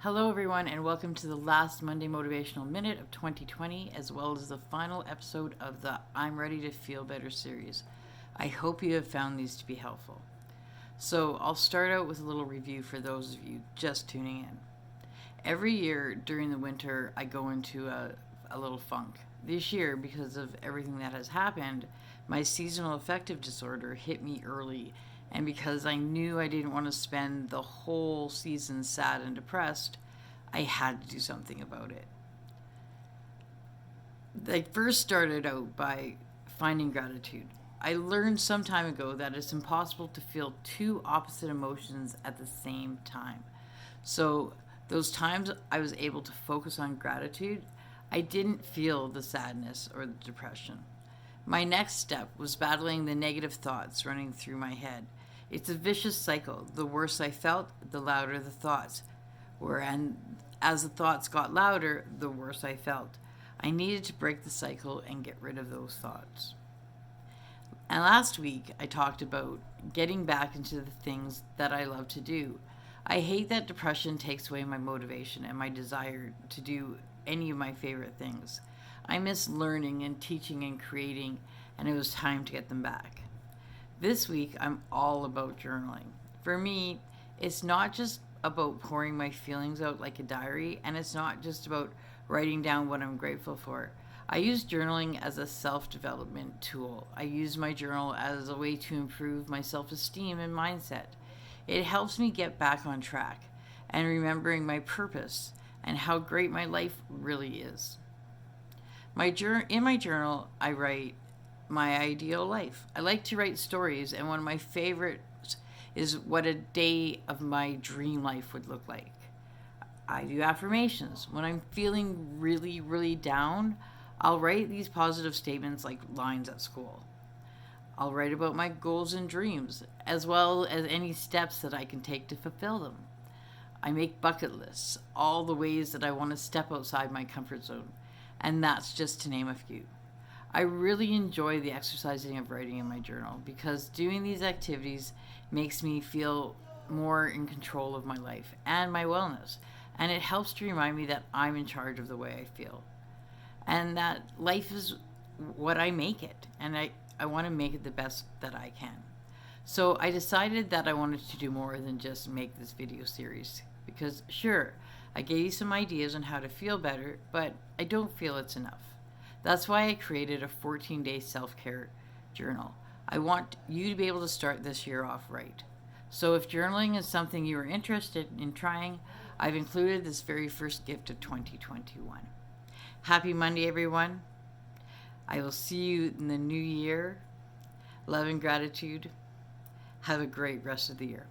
Hello, everyone, and welcome to the last Monday Motivational Minute of 2020, as well as the final episode of the I'm Ready to Feel Better series. I hope you have found these to be helpful. So, I'll start out with a little review for those of you just tuning in. Every year during the winter, I go into a little funk. This year, because of everything that has happened, my seasonal affective disorder hit me early, and because I knew I didn't want to spend the whole season sad and depressed, I had to do something about it. I first started out by finding gratitude. I learned some time ago that it's impossible to feel two opposite emotions at the same time. So, those times I was able to focus on gratitude, I didn't feel the sadness or the depression. My next step was battling the negative thoughts running through my head. It's a vicious cycle. The worse I felt, the louder the thoughts were, and as the thoughts got louder, the worse I felt. I needed to break the cycle and get rid of those thoughts. And last week, I talked about getting back into the things that I love to do. I hate that depression takes away my motivation and my desire to do any of my favorite things. I miss learning and teaching and creating, and it was time to get them back. This week, I'm all about journaling. For me, it's not just about pouring my feelings out like a diary, and it's not just about writing down what I'm grateful for. I use journaling as a self development tool. I use my journal as a way to improve my self esteem and mindset. It helps me get back on track and remembering my purpose and how great my life really is. In my journal, I write my ideal life. I like to write stories, and one of my favorites is what a day of my dream life would look like. I do affirmations. When I'm feeling really, really down, I'll write these positive statements like lines at school. I'll write about my goals and dreams, as well as any steps that I can take to fulfill them. I make bucket lists, all the ways that I want to step outside my comfort zone, and that's just to name a few. I really enjoy the exercising of writing in my journal because doing these activities makes me feel more in control of my life and my wellness, and it helps to remind me that I'm in charge of the way I feel and that life is what I make it, and I want to make it the best that I can. So I decided that I wanted to do more than just make this video series because, sure, I gave you some ideas on how to feel better, but I don't feel it's enough. That's why I created a 14-day self-care journal. I want you to be able to start this year off right. So if journaling is something you are interested in trying, I've included this very first gift of 2021. Happy Monday, everyone. I will see you in the new year. Love and gratitude. Have a great rest of the year.